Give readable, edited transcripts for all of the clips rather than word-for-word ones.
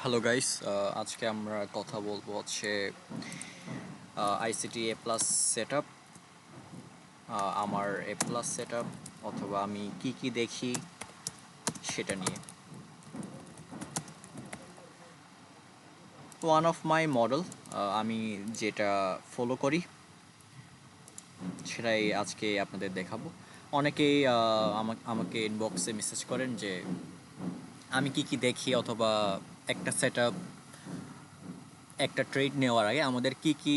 Hello guys, আজকে আমরা কথা বলবো হচ্ছে আইসিটি এ প্লাস সেট আপ, আমার এ প্লাস সেট আপ অথবা আমি কি কি দেখি সেটা নিয়ে। ওয়ান অফ মাই মডেল, আমি যেটা ফলো করি সেটাই আজকে আপনাদের দেখাবো। অনেকেই আমাকে ইনবক্সে মেসেজ করেন যে আমি কি কি দেখি অথবা একটা সেট আপ, একটা ট্রেড নেওয়ার আগে আমাদের কি কি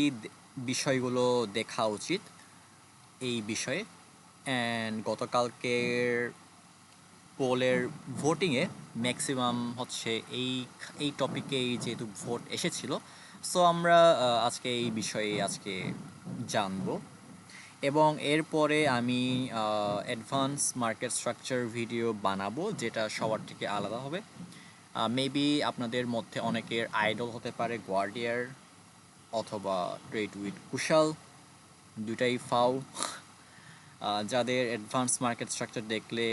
বিষয়গুলো দেখা উচিত এই বিষয়ে। অ্যান্ড গতকালকের পোলের ভোটিংয়ে ম্যাক্সিমাম হচ্ছে এই টপিকেই যেহেতু ভোট এসেছিল, সো আমরা আজকে এই বিষয়ে আজকে জানবো। এবং এরপরে আমি অ্যাডভান্স মার্কেট স্ট্রাকচার ভিডিও বানাবো, যেটা সবার থেকে আলাদা হবে। মেবি আপনাদের মধ্যে অনেকের আইডল হতে পারে গোয়ার্ডিয়ার অথবা ট্রেড উইথ কুশাল, দুটাই ফাউ। যাদের অ্যাডভান্স মার্কেট স্ট্রাকচার দেখলে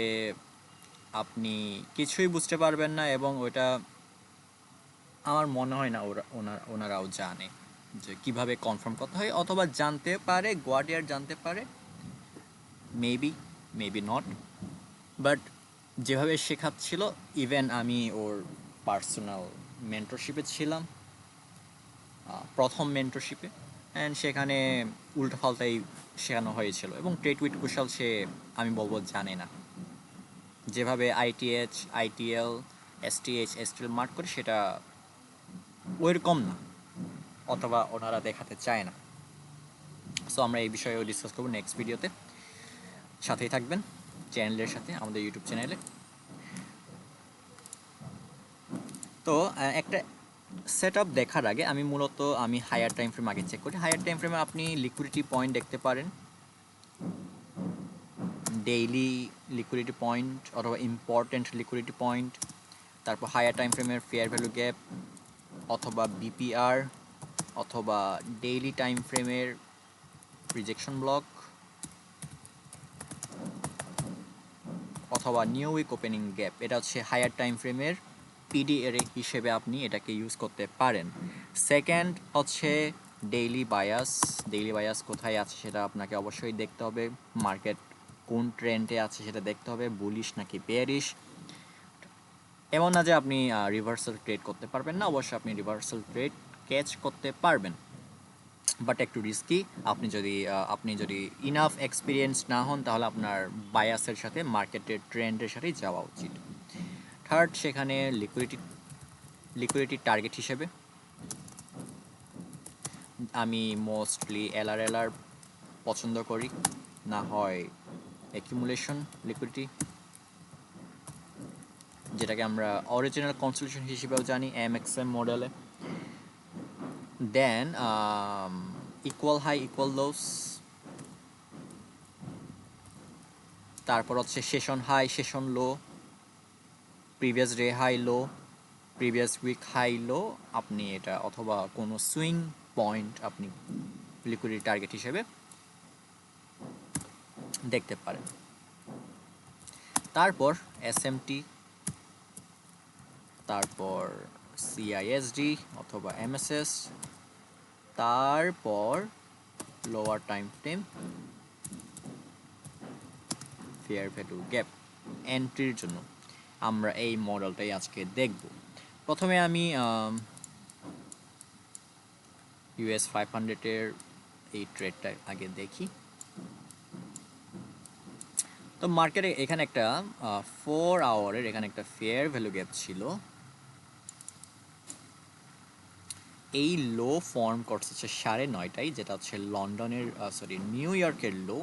আপনি কিছুই বুঝতে পারবেন না, এবং ওটা আমার মনে হয় না ওনারাও জানে যে কিভাবে কনফার্ম করতে হয়, অথবা জানতে পারে, গোয়ার্ডিয়ার জানতে পারে, মেবি মেবি নট, বাট যেভাবে শেখাচ্ছিল, ইভেন আমি ওর পার্সোনাল মেন্টরশিপে ছিলাম, প্রথম মেন্টরশিপে, অ্যান্ড সেখানে উল্টোপাল্টাই শেখানো হয়েছিল, এবং ট্রেড উইথ কুশাল সে আমি বলবো জানে না। যেভাবে আইটিএইচ, আইটিএল, এসটিএইচ, এসটিএল মার্ক করে সেটা ওইরকম না, অথবা ওনারা দেখাতে চায় না। সো আমরা এই বিষয়েও ডিসকাস করবো নেক্সট ভিডিওতে। সাথেই থাকবেন চ্যানেলের সাথে, আমাদের ইউটিউব চ্যানেলে। তো একটা সেট আপ দেখার আগে আমি হায়ার টাইম ফ্রেম আগে চেক করি। হায়ার টাইম ফ্রেমে আপনি লিকুইডিটি পয়েন্ট দেখতে পারেন, ডেইলি লিকুইডিটি পয়েন্ট অথবা ইম্পর্টেন্ট লিকুইডিটি পয়েন্ট, তারপর হায়ার টাইম ফ্রেমের ফেয়ার ভ্যালু গ্যাপ অথবা বিপিআর, অথবা ডেইলি টাইম ফ্রেমের রিজেকশন ব্লক, অথবা নিউ উইক ওপেনিং গ্যাপ। এটা হচ্ছে হায়ার টাইম ফ্রেমের পিডিএর হিসেবে আপনি এটাকে ইউজ করতে পারেন। সেকেন্ড হচ্ছে ডেইলি বায়াস। ডেইলি বায়াস কোথায় আছে সেটা আপনাকে অবশ্যই দেখতে হবে। মার্কেট কোন ট্রেন্ডে আছে সেটা দেখতে হবে, বুলিশ নাকি বেয়ারিশ। এমন না যে আপনি রিভার্সাল ট্রেড করতে পারবেন না, অবশ্যই আপনি রিভার্সাল ট্রেড ক্যাচ করতে পারবেন, বাট একটু রিস্কি। আপনি যদি ইনাফ এক্সপিরিয়েন্স না হন, তাহলে আপনার বায়াসের সাথে মার্কেটের ট্রেন্ডের সাথেই যাওয়া উচিত। থার্ড, সেখানে লিকুইডিটি টার্গেট হিসেবে আমি মোস্টলি এলআর পছন্দ করি, না হয় অ্যাকিউমুলেশন লিকুইডিটি, যেটাকে আমরা অরিজিনাল কনসোলিডেশন হিসেবেও জানি এমএক্সএম মডেলে। Then equal high equal lows, তারপর হচ্ছে session high session low, previous day high low, previous week high low. আপনি এটা অথবা কোনো সুইং পয়েন্ট আপনি লিকুইডিটি টার্গেট হিসেবে দেখতে পারেন। তারপর এসএমটি, তারপর সিআইএসডি অথবা এমএসএস, তারপর lower time frame fair value gap. এন্ট্রির জন্য আমরা এই মডেলটাই আজকে দেখব। প্রথমে আমি ইউএস 500-এর এই ট্রেডটা আগে দেখি। তো মার্কেটে এখানে একটা 4 আওয়ারের এখানে একটা ফেয়ার ভ্যালু গ্যাপ ছিল। এই লো ফর্ম করছে হচ্ছে 9:30টায়, যেটা হচ্ছে নিউ ইয়র্কের লো,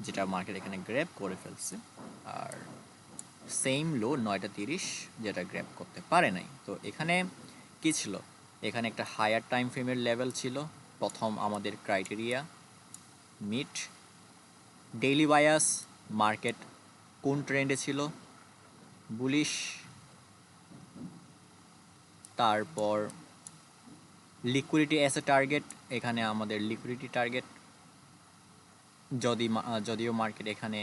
যেটা মার্কেট এখানে গ্র্যাব করে ফেলছে। আর সেম লো 9:30, যেটা গ্র্যাব করতে পারে নাই। তো এখানে কি ছিল? এখানে একটা হায়ার টাইম ফ্রেমের লেভেল ছিল, প্রথম আমাদের criteria meet. Daily bias, market কোন ট্রেন্ডে ছিল? বুলিশ। তারপর লিকুইডিটি অ্যাজ এ টার্গেট, এখানে আমাদের লিকুইডিটি টার্গেট, যদিও মার্কেট এখানে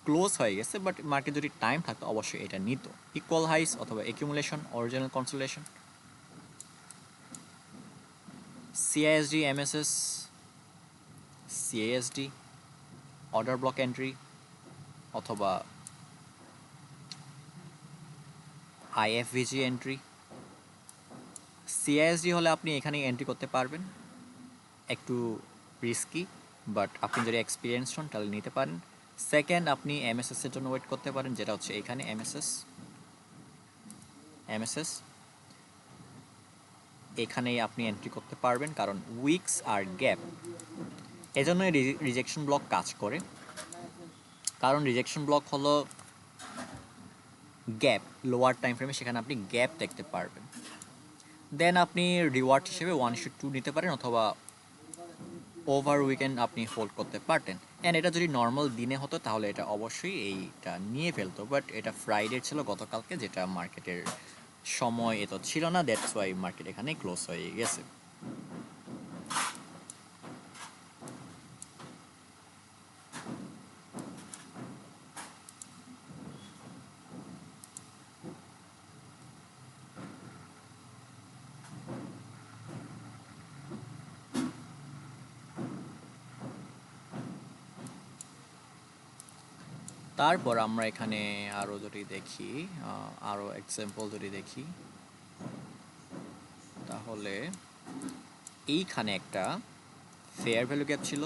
ক্লোজ হয়ে গেছে, বাট মার্কেট যদি টাইম থাকতো অবশ্যই এটা নিত। ইকুয়াল হাইস অথবা accumulation, original consolidation. CISD, MSS, CASD, order block entry অথবা আইএফভিজি এন্ট্রি। সিআইএসডি হলে আপনি এখানে এন্ট্রি করতে পারবেন, একটু রিস্কি, বাট আপনি যদি এক্সপিরিয়েন্স হন তাহলে নিতে পারেন। সেকেন্ড, আপনি এমএসএসের জন্য ওয়েট করতে পারেন, যেটা হচ্ছে এখানে এমএসএস এখানেই আপনি এন্ট্রি করতে পারবেন, কারণ উইকস আর গ্যাপ, এজন্যই রিজেকশন ব্লক কাজ করে। কারণ রিজেকশন ব্লক হলো গ্যাপ, লোয়ার টাইম ফ্রেমে সেখানে আপনি গ্যাপ দেখতে পারবেন। দেন আপনি রিওয়ার্ড হিসেবে 1:2 নিতে পারেন, অথবা ওভার উইকেন্ড আপনি হোল্ড করতে পারতেন। অ্যান্ড এটা যদি নর্মাল দিনে হতো তাহলে এটা অবশ্যই এইটা নিয়ে ফেলতো, বাট এটা ফ্রাইডে ছিল গতকালকে, যেটা মার্কেটের সময় এত ছিল না, দ্যাটস ওয়াই মার্কেট এখানে ক্লোজ হয়ে গেছে। তারপর আমরা এখানে আরও যদি দেখি, আরও এক্সাম্পল যদি দেখি, তাহলে এইখানে একটা ফেয়ার ভ্যালু গ্যাপ ছিল,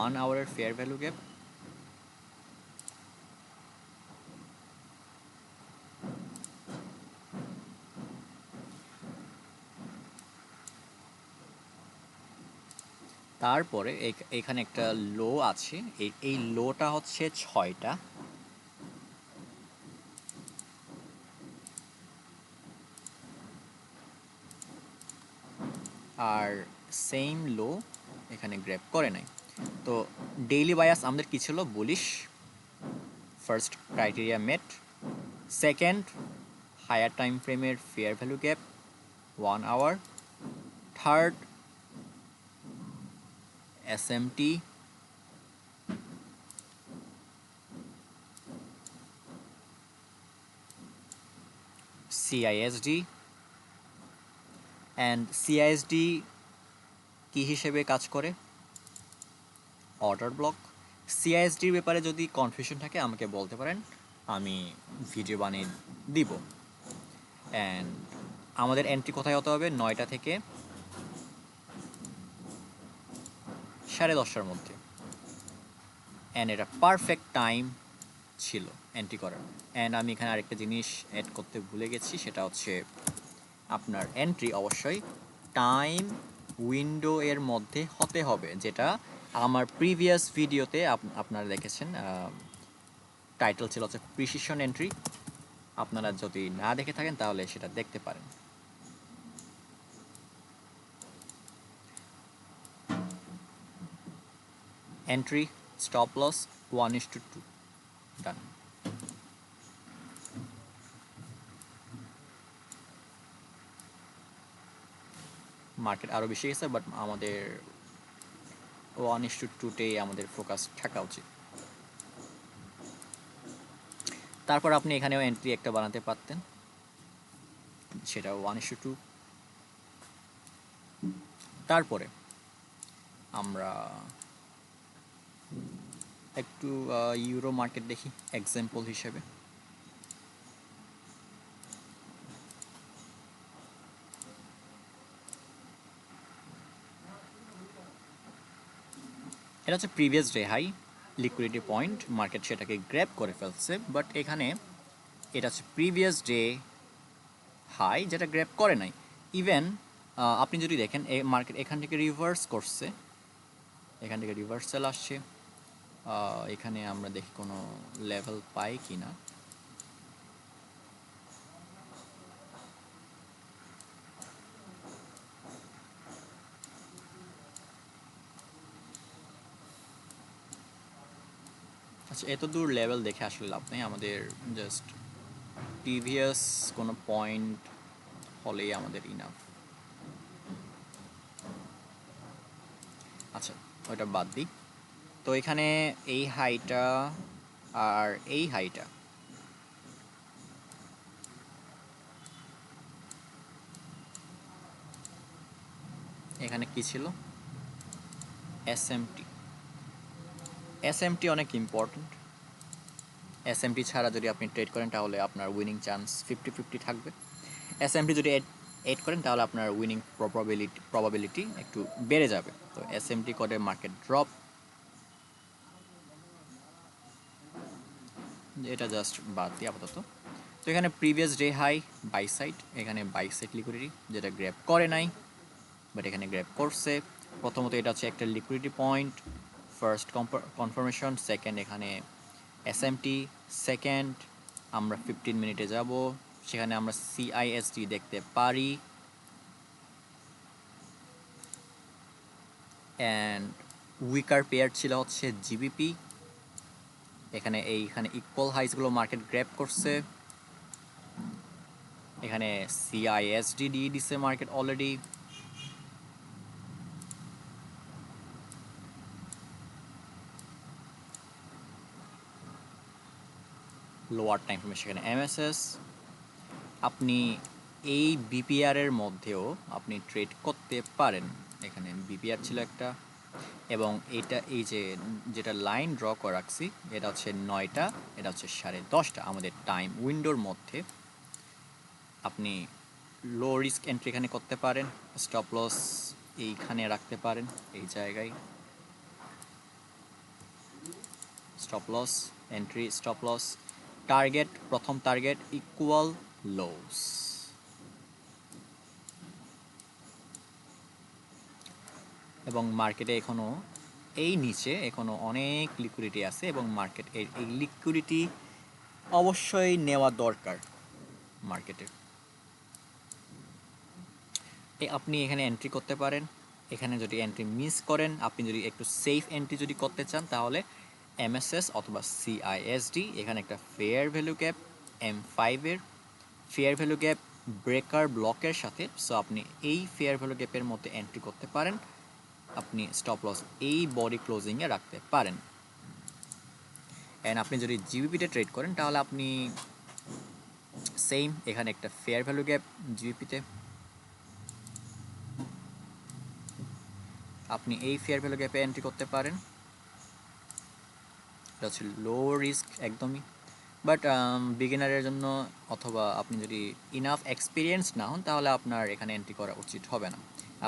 1 আওয়ারের ফেয়ার ভ্যালু গ্যাপ। তারপরে এখানে একটা লো আছে, এই লোটা হচ্ছে 6টা, আর সেম লো এখানে গ্র্যাব করে নাই। তো ডেইলি বায়াস আমাদের কি ছিল? Bullish. First criteria met. Second, higher time ফ্রেমের fair value gap 1 hour. Third, SMT. CISD. And CISD কি হিসেবে কাজ করে? Order block. সিআইএসডির ব্যাপারে যদি কনফিউশন থাকে আমাকে বলতে পারেন, আমি ভিডিও বানিয়ে দিব। অ্যান্ড আমাদের এন্ট্রি কোথায় হতে হবে? 9টা থেকে 10:30টার মধ্যে। অ্যান্ড এটা পারফেক্ট টাইম ছিল এন্ট্রি করার। অ্যান্ড আমি এখানে আরেকটা জিনিস অ্যাড করতে ভুলে গেছি, সেটা হচ্ছে আপনার এন্ট্রি অবশ্যই টাইম উইন্ডো এর মধ্যে হতে হবে, যেটা আমার প্রিভিয়াস ভিডিওতে আপনারা দেখেছেন। টাইটেল ছিল হচ্ছে প্রিসিশন এন্ট্রি। আপনারা যদি না দেখে থাকেন তাহলে সেটা দেখতে পারেন। এন্ট্রি, স্টপ লস 1:2, ডান। মার্কেট আরও বেশি গেছে, বাট আমাদের 1:2তেই আমাদের ফোকাস থাকা উচিত। তারপর আপনি এখানেও এন্ট্রি একটা বানাতে পারতেন, সেটা 1:2। তারপরে আমরা একটু ইউরো মার্কেট দেখি এক্সাম্পল হিসেবে। এটা হচ্ছে previous day high, liquidity point, market সেটাকে গ্র্যাব করে ফেলছে, বাট এখানে এটা হচ্ছে প্রিভিয়াস ডে হাই, যেটা গ্র্যাব করে নাই। ইভেন আপনি যদি দেখেন মার্কেট এখান থেকে রিভার্স করছে, এখান থেকে রিভার্সাল আসছে। এখানে আমরা দেখি কোনো লেভেল পাই কি না। আচ্ছা, এত দূর লেভেল দেখে আসলে লাভ নেই, আমাদের জাস্ট প্রিভিয়াস কোনো পয়েন্ট হলেই আমাদের ইনাফ। আচ্ছা, ওইটা বাদ দিই। তো এখানে এই হাইটা আর এই হাইটা, এখানে কি ছিল, এসএমটি। এসএমটি অনেক ইম্পর্ট্যান্ট। এসএমটি ছাড়া যদি আপনি ট্রেড করেন তাহলে আপনার উইনিং চান্স 50-50 থাকবে। এসএমটি যদি এড করেন তাহলে আপনার উইনিং প্রবাবিলিটি একটু বেড়ে যাবে। তো এসএমটি করে মার্কেট ড্রপ, এটা জাস্ট বাদ দিই আপাতত। তো এখানে previous day high by side, এখানে বাই সাইড লিকুইডিটি যেটা গ্র্যাব করে নাই, বাট এখানে গ্র্যাব করছে। প্রথমত এটা হচ্ছে একটা liquidity point, first confirmation. Second এখানে এসএমটি। সেকেন্ড আমরা 15 মিনিটে যাব, সেখানে আমরা সিআইএসটি দেখতে পারি। অ্যান্ড উইকার পেয়ার ছিল হচ্ছে জিবিপি। এইখানে ইকুয়াল হাইসগুলো মার্কেট গ্র্যাব করছে। এখানে সিআইএসডি দিয়ে দিছে মার্কেট অলরেডি। লোয়ার টাইম ফ্রেমে সেখানে এমএসএস। আপনি এই বিপিআর এর মধ্যেও আপনি ট্রেড করতে পারেন। এখানে বিপিআর ছিল একটা, এবং এটা এই যেটা লাইন ড্র করে রাখছি এটা হচ্ছে 9টা, এটা হচ্ছে 10:30 আমাদের টাইম উইন্ডোর মধ্যে। আপনি লো রিস্ক এন্ট্রি এখানে করতে পারেন, স্টপ লস এইখানে রাখতে পারেন, এই জায়গায় stop loss entry, stop loss, target, প্রথম টার্গেট ইকুয়াল লোস। এবং মার্কেটে এখনও এই নিচে এখনও অনেক লিকুইডিটি আছে, এবং মার্কেট এই লিকুইডিটি অবশ্যই নেওয়া দরকার মার্কেটের। আপনি এখানে এন্ট্রি করতে পারেন। এখানে যদি এন্ট্রি মিস করেন, আপনি যদি একটু সেফ এন্ট্রি যদি করতে চান তাহলে এমএসএস অথবা সিআইএসডি, এখানে একটা ফেয়ার ভ্যালু গ্যাপ M5 এর ফেয়ার ভ্যালু গ্যাপ ব্রেকার ব্লকের সাথে। সো আপনি এই ফেয়ার ভ্যালু গ্যাপের মধ্যে এন্ট্রি করতে পারেন, আপনি স্টপ লস এই বডি ক্লোজিংয়ে রাখতে পারেন। অ্যান্ড আপনি যদি জিবিপিতে ট্রেড করেন তাহলে আপনি সেম, এখানে একটা ফেয়ার ভ্যালু গ্যাপ জিবিপিতে, আপনি এই ফেয়ার ভ্যালু গ্যাপে এন্ট্রি করতে পারেন। এটা হচ্ছে লো রিস্ক একদমই, বাট বিগিনারের জন্য অথবা আপনি যদি ইনাফ এক্সপিরিয়েন্স না হন তাহলে আপনার এখানে এন্ট্রি করা উচিত হবে না।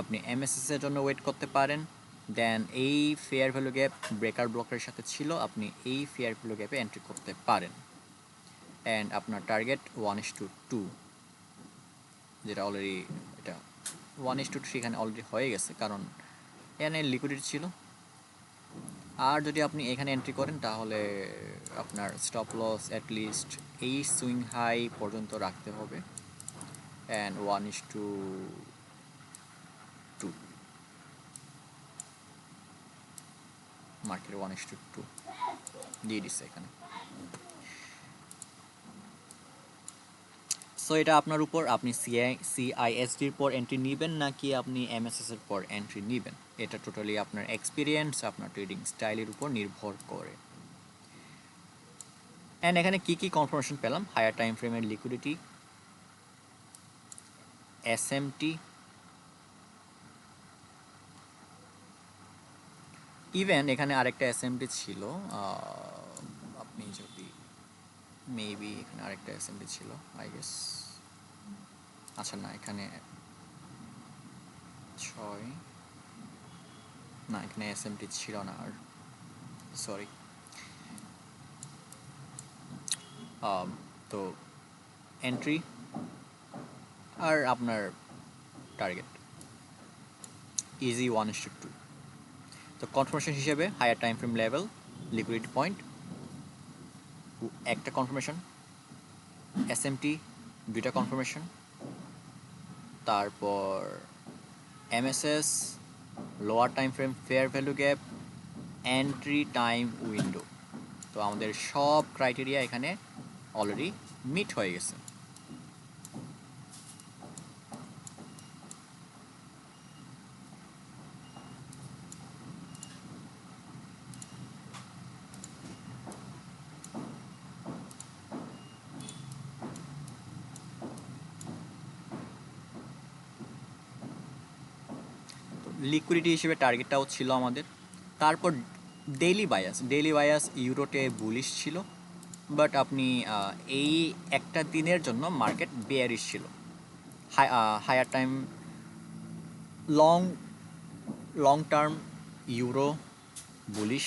আপনি এমএসএস এর জন্য ওয়েট করতে পারেন, দেন এই ফেয়ার ভ্যালু গ্যাপ ব্রেকার ব্লকের সাথে ছিল, আপনি এই ফেয়ার ভ্যালু গ্যাপে এন্ট্রি করতে পারেন। অ্যান্ড আপনার টার্গেট 1:2, যেটা অলরেডি এটা 1:3 এখানে অলরেডি হয়ে গেছে, কারণ এখানে লিকুইডিটি ছিল। আর যদি আপনি এখানে এন্ট্রি করেন তাহলে আপনার স্টপ লস অ্যাটলিস্ট এই সুইং হাই পর্যন্ত রাখতে হবে। অ্যান্ড 1:2 মার্কেট 1:2 দিয়ে দিচ্ছে এখানে। সো এটা আপনার উপর, আপনি সিআইএসডির পর এন্ট্রি নেবেন নাকি আপনি এমএসএস এর পর এন্ট্রি নেবেন, এটা টোটালি আপনার এক্সপিরিয়েন্স, আপনার ট্রেডিং স্টাইলের উপর নির্ভর করে। অ্যান্ড এখানে কি কনফার্মেশন পেলাম, হায়ার টাইম ফ্রেমের লিকুইডিটি, এসএমটি, ইভেন এখানে আরেকটা এসএমটি ছিল। আপনি যদি মেবি এখানে আরেকটা এসএমটি ছিল আই গেস, আচ্ছা না এখানে 6, না এখানে এসএমটি ছিল না আর, সরি। তো এন্ট্রি আর আপনার টার্গেট ইজি 1:2। তো কনফার্মেশন হিসেবে higher time frame level, liquidity point একটা কনফার্মেশন, এসএমটি 2টা কনফার্মেশন, তারপর MSS, lower time frame fair value gap, entry time window. তো আমাদের সব ক্রাইটেরিয়া এখানে অলরেডি মিট হয়ে গেছে। তো লিকুইডিটি হিসেবে টার্গেটটাও ছিল আমাদের। তারপর ডেইলি বায়াস ইউরোতে বুলিশ ছিল, বাট আপনি এই একটা দিনের জন্য মার্কেট বেয়ারিশ ছিল। Higher time long long term Euro bullish.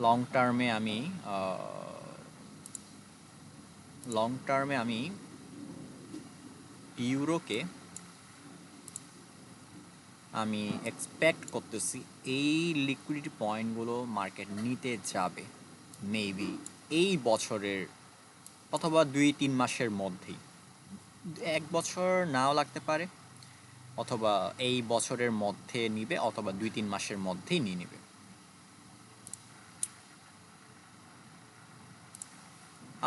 Long টার্মে আমি ইউরোকে আমি এক্সপেক্ট করতেছি এই লিকুইডিটি পয়েন্টগুলো মার্কেট নিতে যাবে মেবি এই বছরের অথবা 2-3 মাসের মধ্যেই। 1 বছর নাও লাগতে পারে, অথবা এই বছরের মধ্যে নিবে, অথবা 2-3 মাসের মধ্যেই নিয়ে নেবে।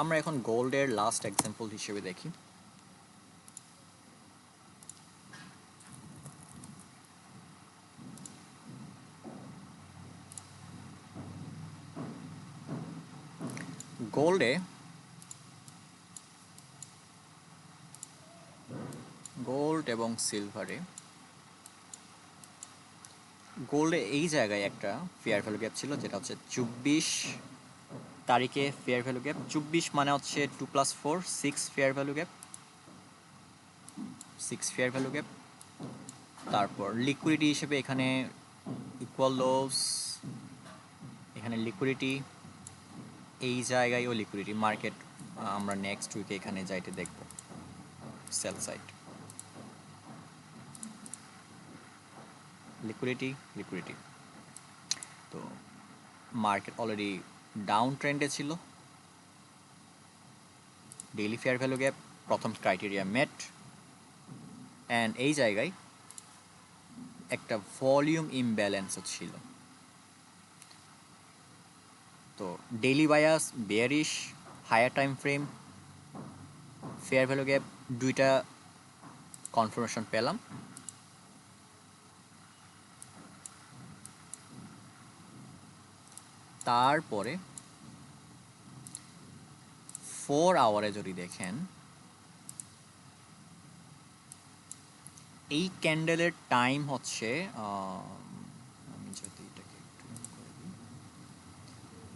আমরা এখন গোল্ডের লাস্ট এক্সাম্পল হিসেবে দেখি। গোল্ড এবং সিলভারে, গোল্ডে এই জায়গায় একটা ফেয়ার ভ্যালু গ্যাপ ছিল, যেটা হচ্ছে 24 তারিখে ফেয়ার ভ্যালু গ্যাপ। 24 মানে হচ্ছে 2+4 6 fair value gap, 6 fair value gap. তারপর লিকুইডিটি হিসেবে এখানে ইকুয়াল লোস, এখানে লিকুইডিটি, এই জায়গায়ও লিকুইডিটি। মার্কেট আমরা নেক্সট উইকে এখানে যাইতে দেখব সেল সাইড। লিকুইডিটি তো মার্কেট অলরেডি ডাউন ট্রেন্ডে ছিল। ডেইলি ফেয়ার ভ্যালু গ্যাপ প্রথম ক্রাইটেরিয়া মেট, অ্যান্ড এই জায়গায় একটা ভলিউম ইমব্যালেন্সও ছিল। তো daily bias bearish, higher time frame fair value gap, দুইটা কনফার্মেশন পেলাম। তারপরে 4 আওয়ারে যদি দেখেন, এই ক্যান্ডেলের টাইম হচ্ছে আমি যদি এটাকে একটু করে দিই,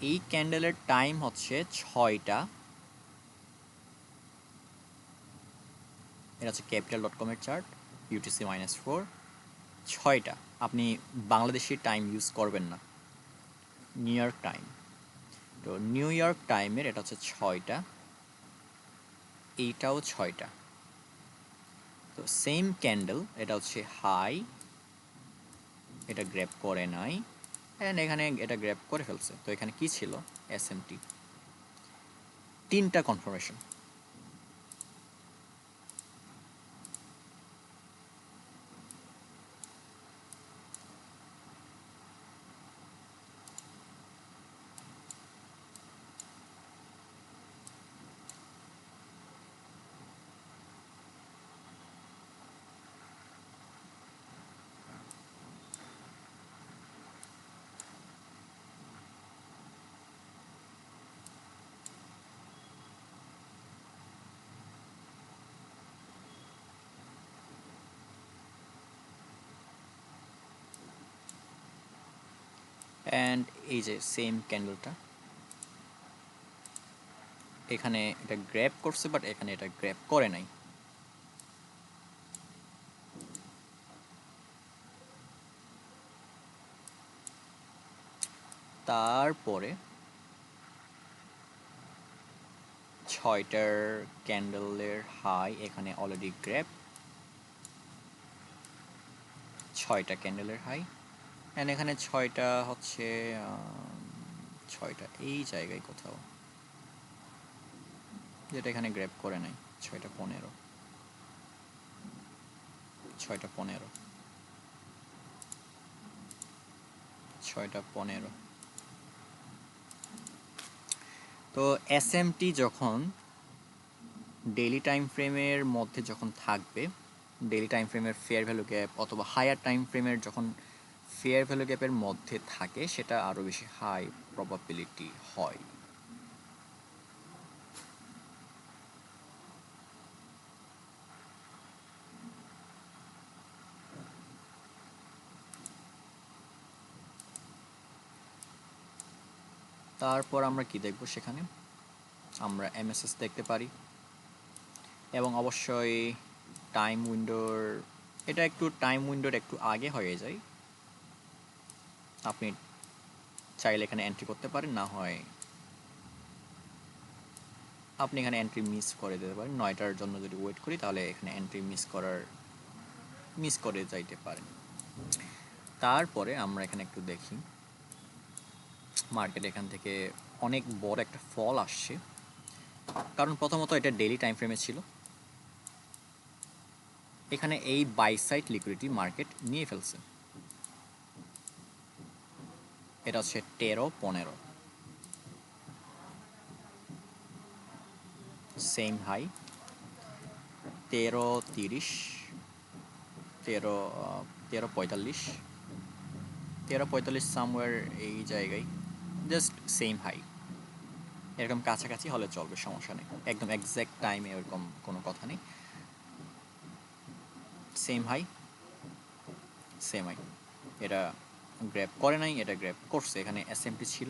এই ক্যান্ডেলের টাইম হচ্ছে 6টা। এটা হচ্ছে capital.com-এর চার্ট, UTC-4 6টা। আপনি বাংলাদেশি টাইম ইউজ করবেন না, নিউ ইয়র্ক টাইম। তো নিউ ইয়র্ক টাইমের এটা হচ্ছে 6টা, এইটাও 6টা। তো সেম ক্যান্ডেল, এটা হচ্ছে হাই, এটা গ্র্যাব করে নাই, অ্যান্ড এখানে এটা গ্র্যাব করে ফেলছে। তো এখানে কি ছিল? SMT, 3টা কনফার্মেশন। অ্যান্ড এই যে সেম ক্যান্ডেলটা, এখানে এটা গ্র্যাব করছে, বাট এখানে এটা গ্র্যাব করে নাই। তারপরে 6টার ক্যান্ডেলের হাই এখানে অলরেডি গ্র্যাব, 6টা ক্যান্ডেলের হাই, অ্যান্ড এখানে 6টা হচ্ছে 6টা এই জায়গায় কোথাও, যেটা এখানে গ্র্যাব করে নাই। 6টা 15, 6টা 15, 6টা 15। তো SMT যখন ডেইলি টাইম ফ্রেমের মধ্যে যখন থাকবে, ডেইলি টাইম ফ্রেমের ফেয়ার ভ্যালু গ্যাপ অথবা হায়ার টাইম ফ্রেমের যখন ফেয়ার ভ্যালু গ্যাপের মধ্যে থাকে, সেটা আরও বেশি হাই প্রবাবিলিটি হয়। তারপর আমরা কি দেখব, সেখানে আমরা এমএসএস দেখতে পারি এবং অবশ্যই টাইম উইন্ডোর, এটা একটু টাইম উইন্ডোর একটু আগে হয়ে যায়। আপনি চাইলে এখানে এন্ট্রি করতে পারেন, না হয় আপনি এখানে এন্ট্রি মিস করে দিতে পারেন। 9টার জন্য যদি ওয়েট করি তাহলে এখানে এন্ট্রি মিস করে যাইতে পারেন। তারপরে আমরা এখানে একটু দেখি মার্কেট এখান থেকে অনেক বড় একটা ফল আসছে, কারণ প্রথমত এটা ডেইলি টাইম ফ্রেমে ছিল। এখানে এই বাই সাইড লিকুইডিটি মার্কেট নিয়ে ফেলছে। এটা হচ্ছে 13-15, সেম হাই 13-30, 13-45 সামওয়্যার এই জায়গায়, জাস্ট সেম হাই। এরকম কাছাকাছি হলে চলবে, সমস্যা নেই, একদম এক্স্যাক্ট টাইমে এরকম কোনো কথা নেই। সেম হাই, এটা গ্র্যাব করে নাই, এটা গ্র্যাব করছে। এখানে এসএমটি ছিল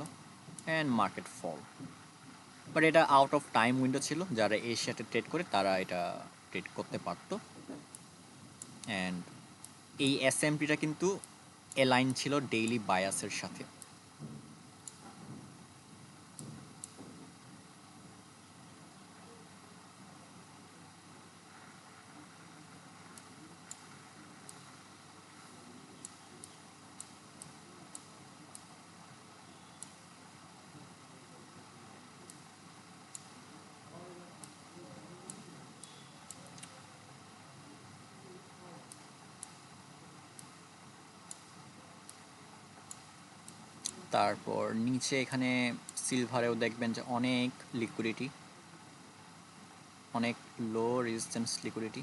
অ্যান্ড মার্কেট ফল, বাট এটা আউট অফ টাইম উইন্ডো ছিল। যারা এশিয়াতে ট্রেড করে তারা এটা ট্রেড করতে পারতো। অ্যান্ড এই এসএমটিটা কিন্তু অ্যালাইন ছিল ডেইলি বায়াসের সাথে। তারপর নিচে এখানে সিলভারেও দেখবেন যে অনেক লিকুইডিটি, অনেক লো রেজিস্ট্যান্স লিকুইডিটি,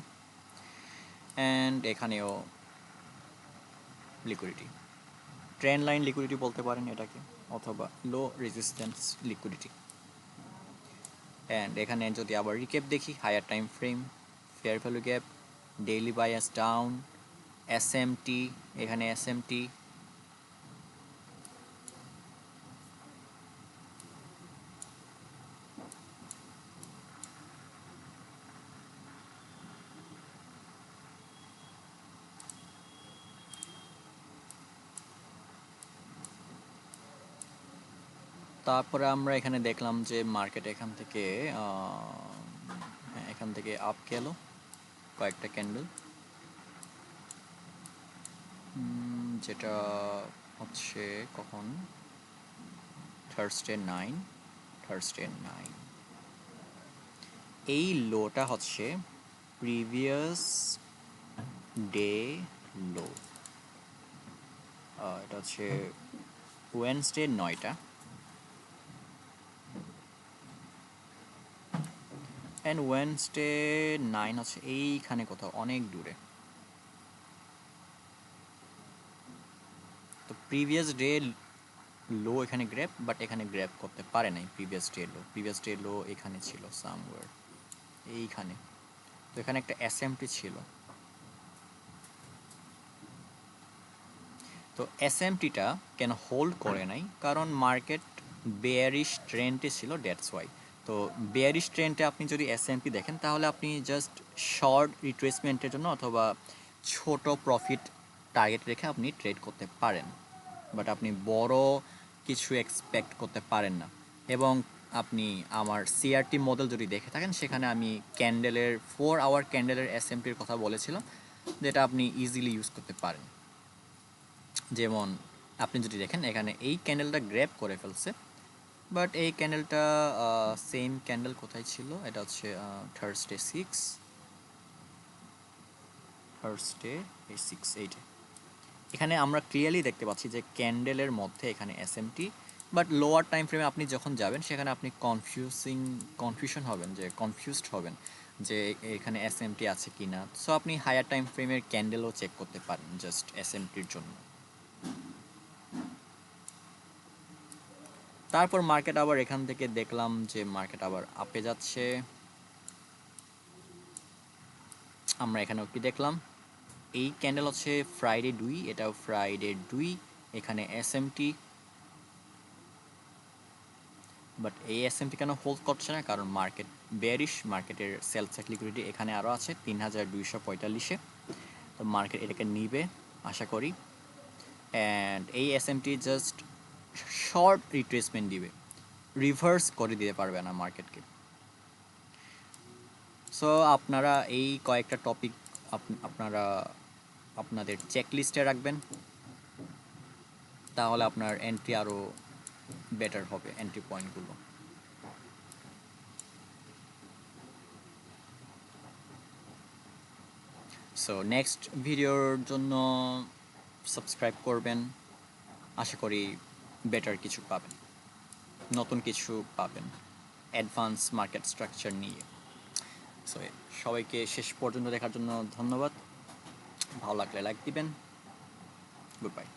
অ্যান্ড এখানেও লিকুইডিটি, ট্রেন্ড লাইন লিকুইডিটি বলতে পারেন এটাকে, অথবা লো রেজিস্ট্যান্স লিকুইডিটি। অ্যান্ড এখানে যদি আবার রিক্যাপ দেখি, higher time frame, fair value gap, daily bias down, SMT, এখানে এসএমটি, তারপরে আমরা এখানে দেখলাম যে মার্কেট এখান থেকে আপ গেল কয়েকটা ক্যান্ডেল, যেটা হচ্ছে কখন, থার্সডে 9, এই লোটা হচ্ছে প্রিভিয়াস ডে লো। এটা হচ্ছে ওয়েডনেসডে 9টা, অ্যান্ড ওয়েডনেসডে 9 হচ্ছে এইখানে কোথাও অনেক দূরে। তো প্রিভিয়াস ডে লো এখানে গ্র্যাব, বাট এখানে গ্র্যাব করতে পারে নাই। প্রিভিয়াস ডে লো এখানে ছিল সামওয়্যার এইখানে। তো এখানে একটা এসএমটি ছিল। তো এসএমটিটা কেন হোল্ড করে নাই, কারণ মার্কেট বেয়ারিশ ট্রেন্ডে ছিল, দ্যাটস ওয়াই। তো বেয়ারিশ ট্রেন্ডে আপনি যদি এসএমপি দেখেন তাহলে আপনি জাস্ট শর্ট রিট্রেসমেন্টের জন্য অথবা ছোট প্রফিট টার্গেট রেখে আপনি ট্রেড করতে পারেন, বাট আপনি বড় কিছু এক্সপেক্ট করতে পারেন না। এবং আপনি আমার সিআরটি মডেল যদি দেখে থাকেন, সেখানে আমি ক্যান্ডেলের 4 আওয়ার ক্যান্ডেলের এসএমপির কথা বলেছিলাম, যেটা আপনি ইজিলি ইউজ করতে পারেন। যেমন আপনি যদি দেখেন এখানে এই ক্যান্ডেলটা গ্র্যাব করে ফেলছে, বাট এই ক্যান্ডেলটা সেম ক্যান্ডেল কোথায় ছিল, এটা হচ্ছে থার্সডে 6 এইটে। এখানে আমরা ক্লিয়ারলি দেখতে পাচ্ছি যে ক্যান্ডেলের মধ্যে এখানে এসএমটি, বাট লোয়ার টাইম ফ্রেমে আপনি যখন যাবেন সেখানে আপনি কনফিউজড হবেন যে এখানে এসএমটি আছে কি না। সো আপনি হায়ার টাইম ফ্রেমের ক্যান্ডেলও চেক করতে পারেন জাস্ট এসএমটির জন্য। তারপর মার্কেট আবার এখান থেকে দেখলাম যে মার্কেট আবার আপে যাচ্ছে। আমরা এখানেও কি দেখলাম, এই ক্যান্ডেল হচ্ছে ফ্রাইডে 2, এটাও ফ্রাইডে 2, এখানে এসএমটি, বাট এই এসএমটি কেন হোল্ড করছে না, কারণ মার্কেট বেয়ারিশ, মার্কেটের সেল সাইড লিকুইডিটি এখানে আরও আছে 3245-এ। তো মার্কেট এটাকে নিবে আশা করি, অ্যান্ড এই এসএমটি জাস্ট শর্ট রিট্রেসমেন্ট দিবে, রিভার্স করে দিতে পারবে না মার্কেটকে। সো আপনারা এই কয়েকটা টপিক আপনারা আপনাদের চেকলিস্টে রাখবেন, তাহলে আপনার এন্ট্রি আরও বেটার হবে, এন্ট্রি পয়েন্টগুলো। সো নেক্সট ভিডিওর জন্য সাবস্ক্রাইব করবেন, আশা করি বেটার কিছু পাবেন, নতুন কিছু পাবেন অ্যাডভান্স মার্কেট স্ট্রাকচার নিয়ে। সো সবাইকে শেষ পর্যন্ত দেখার জন্য ধন্যবাদ, ভালো লাগলে লাইক দিবেন, গুড বাই।